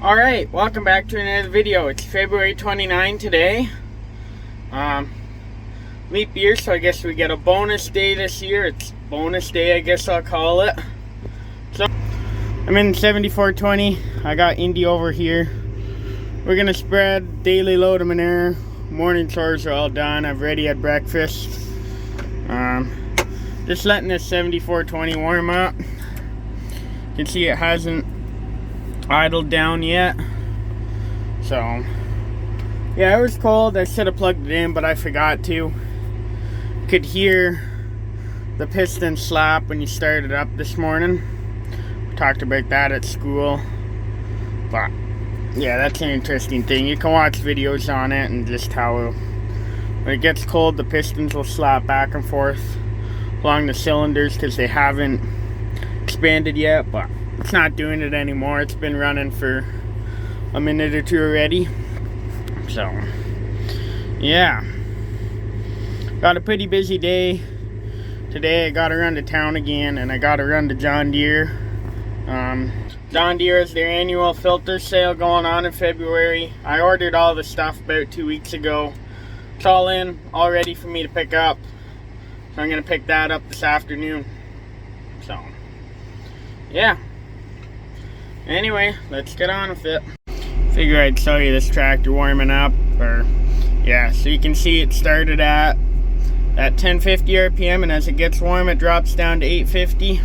Alright, welcome back to another video. It's February 29 today. Leap year, so I guess we get a bonus day this year. It's bonus day, I guess I'll call it. So, I'm in 7420. I got Indy over here. We're gonna spread daily load of manure. Morning chores are all done. I've already had breakfast. Just letting this 7420 warm up. You can see it hasn't idled down yet. So yeah, it was cold. I should have plugged it in, but I forgot to. Could hear the piston slap when you started up this morning. We talked about that at school. But yeah, that's an interesting thing. You can watch videos on it and just how when it gets cold, the pistons will slap back and forth along the cylinders because they haven't expanded yet, but it's not doing it anymore. It's been running for a minute or two already. So yeah, got a pretty busy day today. I gotta run to town again, and I gotta run to John Deere. John Deere has their annual filter sale going on in February. I ordered all the stuff about 2 weeks ago. It's all in, all ready for me to pick up. So I'm gonna pick that up this afternoon. So yeah. Anyway, let's get on with it. Figure I'd show you this tractor warming up. Yeah, so you can see it started at 1050 RPM, and as it gets warm it drops down to 850.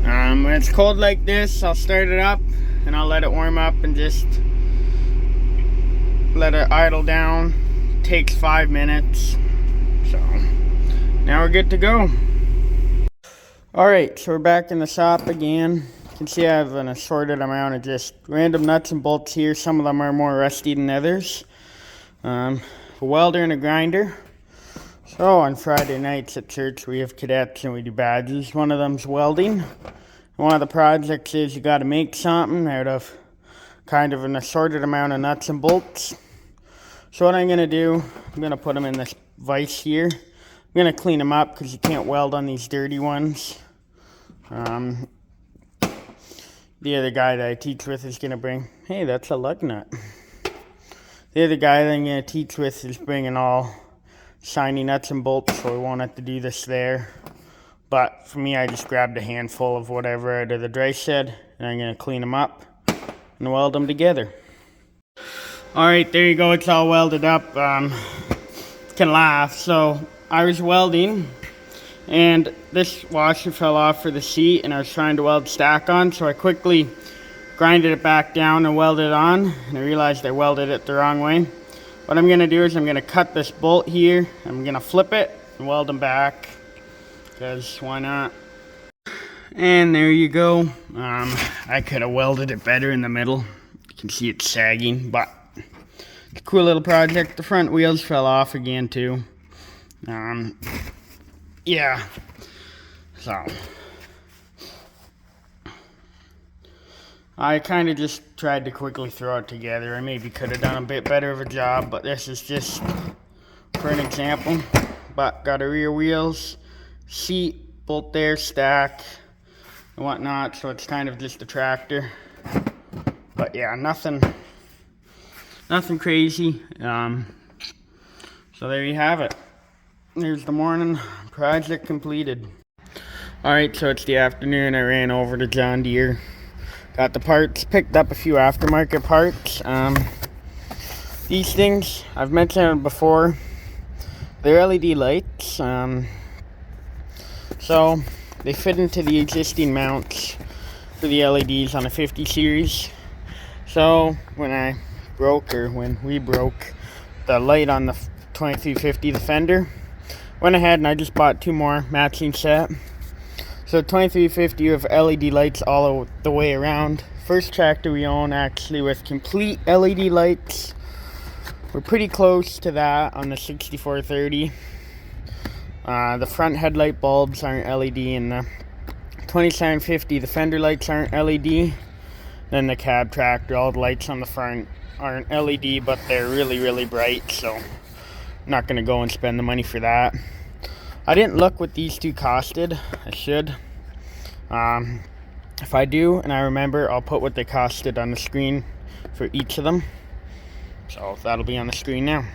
When it's cold like this, I'll start it up and I'll let it warm up and just let it idle down. It takes 5 minutes. So now we're good to go. Alright, so we're back in the shop again. You can see I have an assorted amount of just random nuts and bolts here. Some of them are more rusty than others. A welder and a grinder. So on Friday nights at church we have cadets and we do badges. One of them's welding. One of the projects is you got to make something out of kind of an assorted amount of nuts and bolts. So what I'm going to do, I'm going to put them in this vise here. I'm going to clean them up because you can't weld on these dirty ones. The other guy that I teach with is going to bring, hey, that's a lug nut. The other guy that I'm going to teach with is bringing all shiny nuts and bolts, so we won't have to do this there. But for me, I just grabbed a handful of whatever out of the dry shed, and I'm going to clean them up and weld them together. Alright, there you go, it's all welded up. Can laugh. So I was welding, and this washer fell off for the seat, and I was trying to weld stack on, so I quickly grinded it back down and welded it on, and I realized I welded it the wrong way. What I'm going to do is I'm going to cut this bolt here, I'm going to flip it and weld them back, because why not? And there you go. I could have welded it better in the middle. You can see it's sagging, but it's a cool little project. The front wheels fell off again too. Yeah, so I kind of just tried to quickly throw it together. I maybe could have done a bit better of a job, but this is just for an example. But got a rear wheels, seat, bolt there, stack, and whatnot, so it's kind of just a tractor. But yeah, nothing crazy. So there you have it. There's the morning project completed. Alright, so it's the afternoon. I ran over to John Deere, got the parts, picked up a few aftermarket parts. These things, I've mentioned them before, they're LED lights. So they fit into the existing mounts for the LEDs on a 50 series. So when we broke the light on the 2350, the fender, went ahead and I just bought 2 more matching set. So 2350 with LED lights all the way around. First tractor we own actually with complete LED lights. We're pretty close to that on the 6430. The front headlight bulbs aren't LED, and the 2750 the fender lights aren't LED. Then the cab tractor, all the lights on the front aren't LED, but they're really, really bright, so I'm not going to go and spend the money for that. I didn't look what these two costed. I should. If I do and I remember, I'll put what they costed on the screen for each of them. So that'll be on the screen now.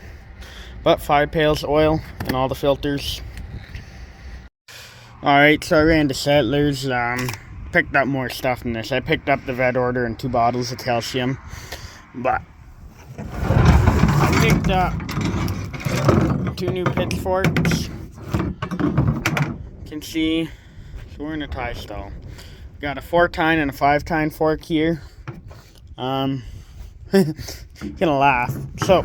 But 5 pails of oil and all the filters. Alright, so I ran to Settlers. Picked up more stuff than this. I picked up the vet order and 2 bottles of calcium. But I picked up 2 new pitchforks. You can see, so we're in a tie stall. Got a 4-tine and a 5-tine fork here. Gonna laugh. So,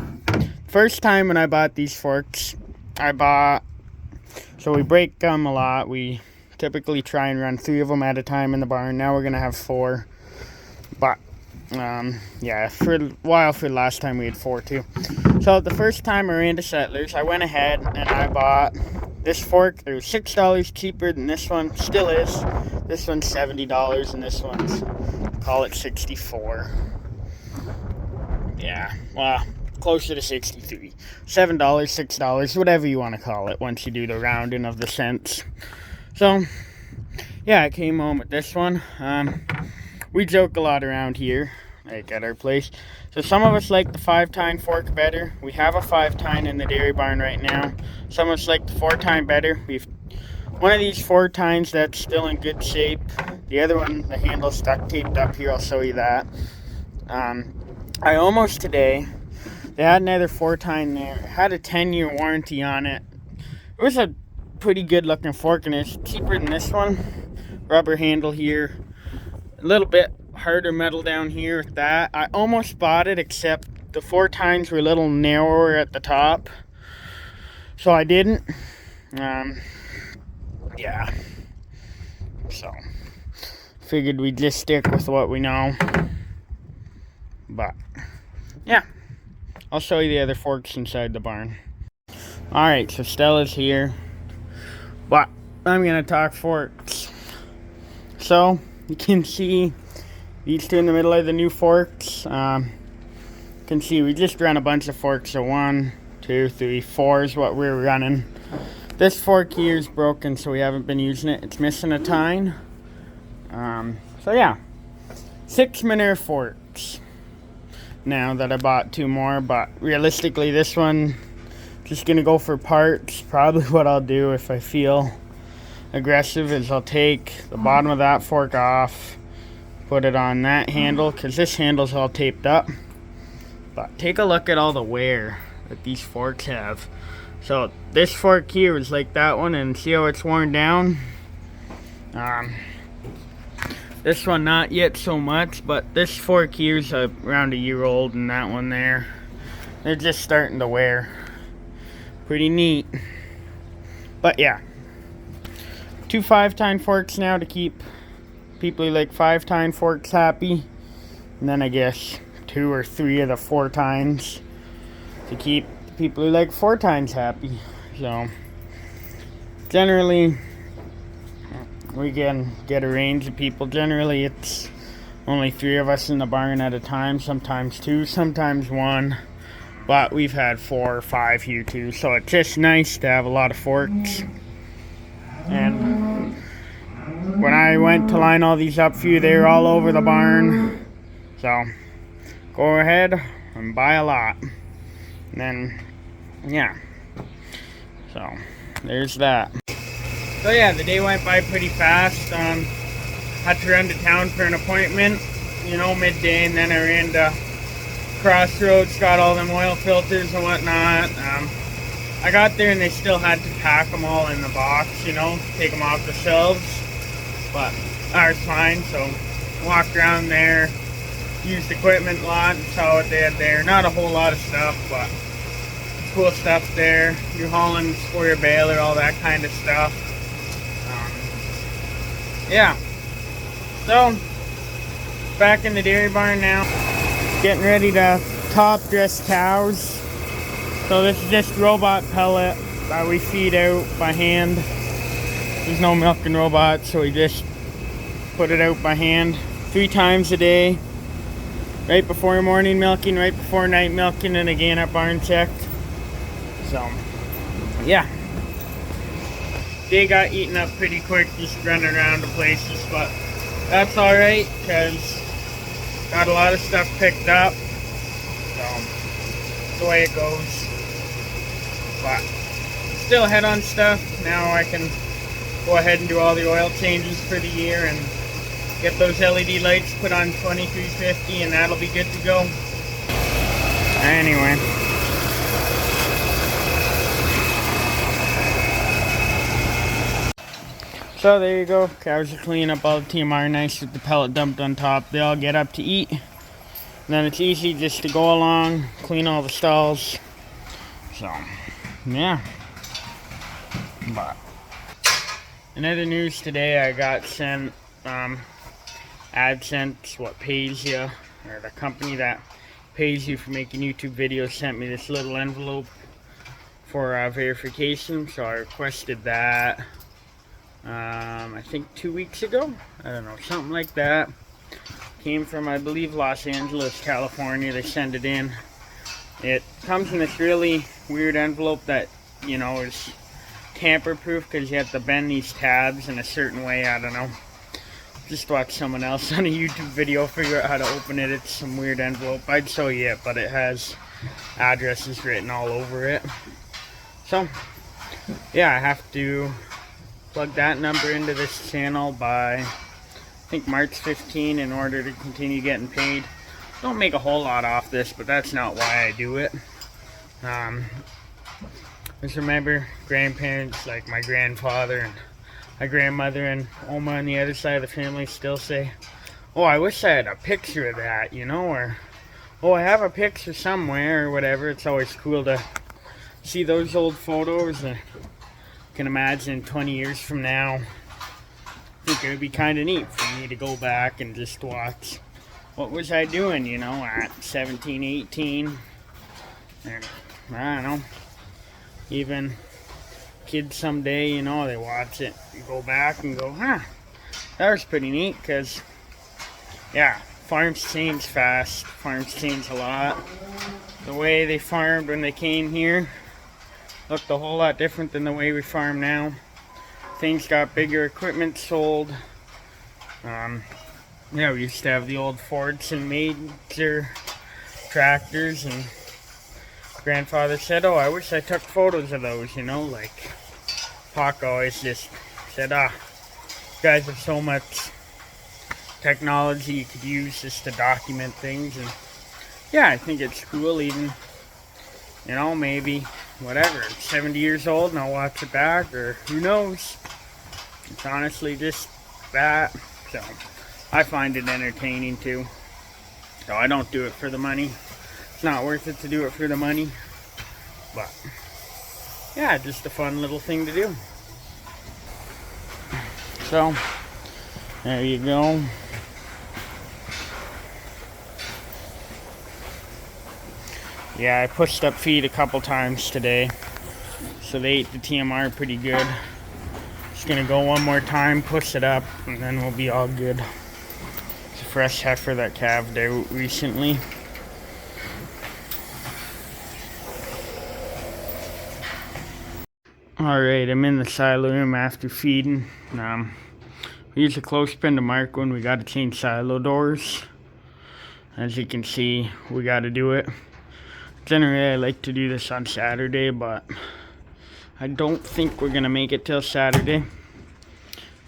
first time when I bought these forks, so we break them a lot. We typically try and run 3 of them at a time in the barn. Now we're gonna have 4. But, yeah, for a while, for the last time we had 4 too. So the first time I ran to Settlers, I went ahead and I bought this fork. It was $6 cheaper than this one, still is. This one's $70 and this one's, call it $64. Yeah, well, closer to $63. $7, $6, whatever you want to call it once you do the rounding of the cents. So, yeah, I came home with this one. We joke a lot around here, like at our place. So some of us like the 5-tine fork better. We have a 5-tine in the dairy barn right now. Some of us like the 4-tine better. We've one of these 4-tines that's still in good shape. The other one, the handle's duct taped up here. I'll show you that. I almost today, they had another 4-tine there. It had a 10-year warranty on it. It was a pretty good looking fork and it's cheaper than this one. Rubber handle here. A little bit harder metal down here with that. I almost bought it, except the 4-tines were a little narrower at the top. So I didn't. Yeah. So, figured we'd just stick with what we know. But, yeah. I'll show you the other forks inside the barn. Alright, so Stella's here. But, I'm going to talk forks. So, you can see these 2 in the middle are the new forks. You can see we just ran a bunch of forks. So 1, 2, 3, 4 is what we're running. This fork here is broken, so we haven't been using it. It's missing a tine. So yeah, 6 manure forks. Now that I bought 2 more, but realistically this one just gonna go for parts. Probably what I'll do if I feel aggressive is I'll take the bottom of that fork off, put it on that handle, because this handle's all taped up. But take a look at all the wear that these forks have. So this fork here is like that one, and see how it's worn down? This one not yet so much, but this fork here's around a year old, and that one there, they're just starting to wear. Pretty neat. But yeah, 2 5-tine forks now to keep people who like 5-tine forks happy, and then I guess 2 or 3 of the 4-tines to keep people who like 4-tines happy. So generally we can get a range of people. Generally it's only 3 of us in the barn at a time, sometimes 2, sometimes 1, but we've had 4 or 5 here too, so it's just nice to have a lot of forks. And when I went to line all these up for you, they were all over the barn, so go ahead and buy a lot. And then, yeah, so there's that. So yeah, the day went by pretty fast. Had to run to town for an appointment, you know, midday, and then I ran to Crossroads, got all them oil filters and whatnot. I got there and they still had to pack them all in the box, you know, take them off the shelves, but I was fine. So walked around there, used equipment a lot, and saw what they had there. Not a whole lot of stuff, but cool stuff there. New Holland square baler, all that kind of stuff. Yeah, so back in the dairy barn now, getting ready to top dress cows. So this is just robot pellet that we feed out by hand. There's no milking robot, so we just put it out by hand 3 times a day. Right before morning milking, right before night milking, and again at barn check. So, yeah. Day got eaten up pretty quick just running around to places, but that's alright, because got a lot of stuff picked up. So, that's the way it goes. But, still ahead on stuff. Now I can go ahead and do all the oil changes for the year and get those LED lights put on 2350, and that'll be good to go. Anyway. So there you go. Cows are cleaning up all the TMR nice with the pellet dumped on top. They all get up to eat. And then it's easy just to go along, clean all the stalls. So, yeah. But in other news today, I got sent AdSense, what pays you, or the company that pays you for making YouTube videos, sent me this little envelope for verification. So I requested that. I think 2 weeks ago, I don't know, something like that. Came from, I believe, Los Angeles, California. They send it in. It comes in this really weird envelope that, you know, is tamper-proof because you have to bend these tabs in a certain way. I don't know. Just watch someone else on a YouTube video figure out how to open it. It's some weird envelope. I'd show you it, but it has addresses written all over it. So, yeah, I have to plug that number into this channel by, I think, March 15 in order to continue getting paid. Don't make a whole lot off this, but that's not why I do it. Just remember, grandparents, like my grandfather and my grandmother and Oma on the other side of the family still say, oh, I wish I had a picture of that, you know, or, oh, I have a picture somewhere, or whatever. It's always cool to see those old photos. Can imagine 20 years from now, I think it would be kind of neat for me to go back and just watch what was I doing, you know, at 17, 18, and I don't know, even kids someday, you know, they watch it and go back and go, huh, that was pretty neat, because, yeah, farms change fast, farms change a lot. The way they farmed when they came here looked a whole lot different than the way we farm now. Things got bigger, equipment sold. Yeah, we used to have the old Fords and major tractors, and grandfather said, oh, I wish I took photos of those, you know, like Pac always just said, you guys have so much technology you could use just to document things. And yeah, I think it's cool, even, you know, maybe whatever, 70 years old and I'll watch it back, or who knows. It's honestly just that. So I find it entertaining too. So I don't do it for the money. It's not worth it to do it for the money. But yeah, just a fun little thing to do. So there you go. Yeah, I pushed up feed a couple times today, so they ate the TMR pretty good. Just gonna go one more time, push it up, and then we'll be all good. It's a fresh heifer that calved out recently. Alright, I'm in the silo room after feeding. We use a clothespin to mark when we gotta change silo doors. As you can see, we gotta do it. Generally, I like to do this on Saturday, but I don't think we're gonna make it till Saturday.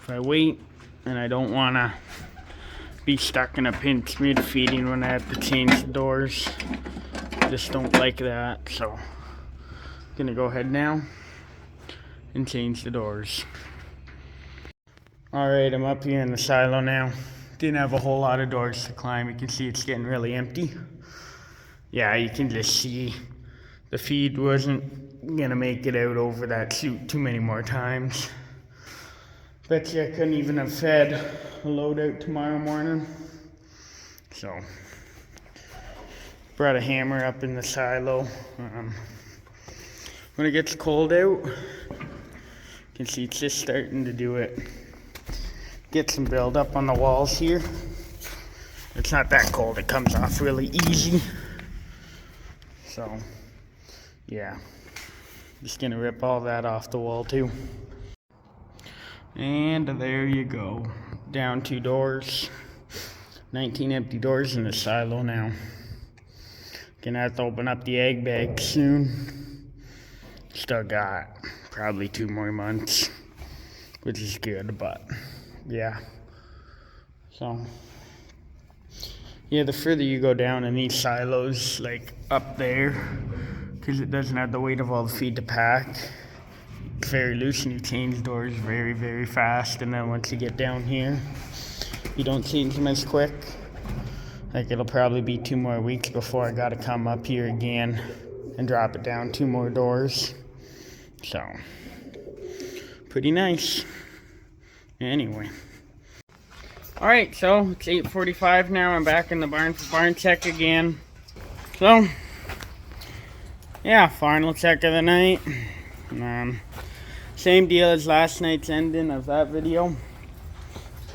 If I wait, and I don't wanna be stuck in a pinch mid-feeding when I have to change the doors. I just don't like that, so I'm gonna go ahead now and change the doors. Alright, I'm up here in the silo now. Didn't have a whole lot of doors to climb. You can see it's getting really empty. Yeah, you can just see the feed wasn't gonna make it out over that chute too many more times. Bet you I couldn't even have fed a load out tomorrow morning. So, brought a hammer up in the silo. When it gets cold out, you can see it's just starting to do it. Get some build up on the walls here. It's not that cold, it comes off really easy. So, yeah, just gonna rip all that off the wall too. And there you go. down 2 doors. 19 empty doors in the silo now. Gonna have to open up the egg bag soon. Still got probably 2 more months, which is good, but yeah. So yeah, the further you go down in these silos, like up there, because it doesn't have the weight of all the feed to pack, it's very loose and you change doors very, very fast. And then once you get down here, you don't change them as quick. Like, it'll probably be 2 more weeks before I gotta come up here again and drop it down 2 more doors. So, pretty nice. Anyway. Alright, so it's 8:45 now. I'm back in the barn for barn check again. So, yeah, final check of the night. Same deal as last night's ending of that video.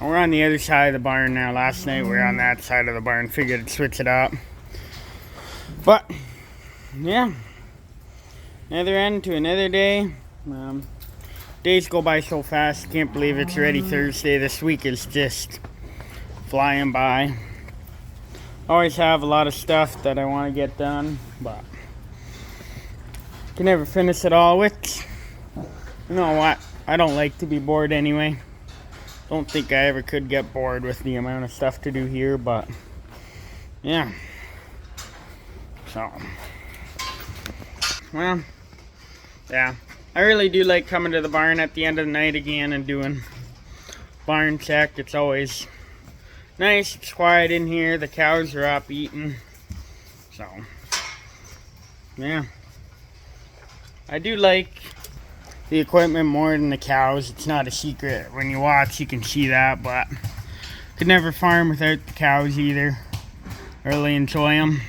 We're on the other side of the barn now. Last night we were on that side of the barn. Figured I'd switch it up. But, yeah. Another end to another day. Days go by so fast. Can't believe it's already Thursday. This week is just flying by. Always have a lot of stuff that I want to get done, but can never finish it all. Which, you know what? I don't like to be bored anyway. Don't think I ever could get bored with the amount of stuff to do here, but yeah. So, well, yeah. I really do like coming to the barn at the end of the night again and doing barn check. It's always nice. It's quiet in here. The cows are up eating. So, yeah. I do like the equipment more than the cows. It's not a secret. When you watch, you can see that, but could never farm without the cows either. I really enjoy them.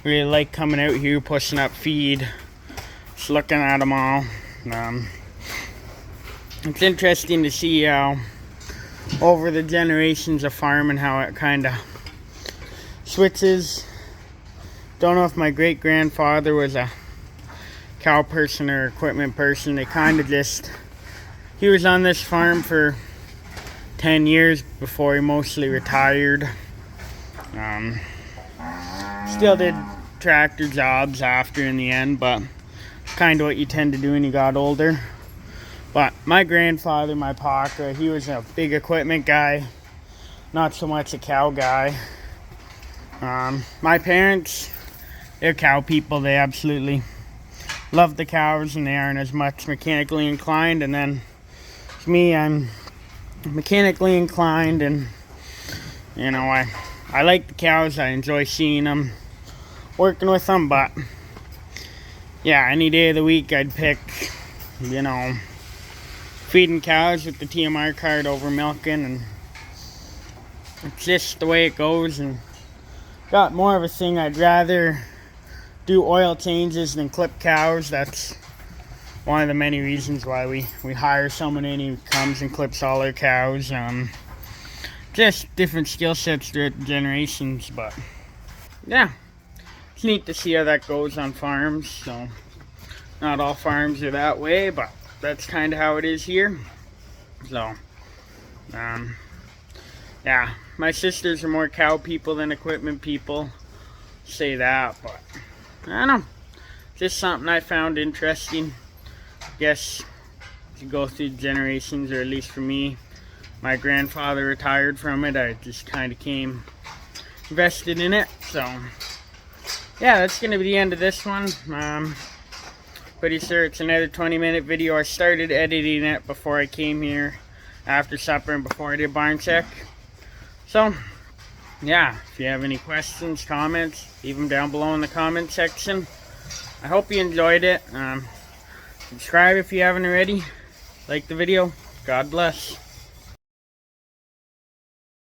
Really like coming out here, pushing up feed, just looking at them all. It's interesting to see how over the generations of farming, how it kind of switches. Don't know if my great grandfather was a cow person or equipment person. They kind of just, he was on this farm for 10 years before he mostly retired. Still did tractor jobs after in the end, but kind of what you tend to do when you got older. But my grandfather, my papa, he was a big equipment guy, not so much a cow guy. My parents, they're cow people. They absolutely love the cows, and they aren't as much mechanically inclined. And then me, I'm mechanically inclined, and you know, I like the cows. I enjoy seeing them, working with them. But yeah, any day of the week I'd pick, you know, feeding cows with the TMR card over milking, and it's just the way it goes. And got more of a thing, I'd rather do oil changes than clip cows. That's one of the many reasons why we hire someone in who comes and clips all our cows. Just different skill sets throughout the generations, but yeah, it's neat to see how that goes on farms. So not all farms are that way, but that's kind of how it is here. So yeah, my sisters are more cow people than equipment people, say that, but I don't know, just something I found interesting. I guess to go through generations, or at least for me, my grandfather retired from it. I just kind of came invested in it. So yeah, that's gonna be the end of this one. Pretty sure it's another 20-minute video. I started editing it before I came here after supper and before I did barn check. So yeah, if you have any questions, comments, leave them down below in the comment section. I hope you enjoyed it. Subscribe if you haven't already. Like the video. God bless.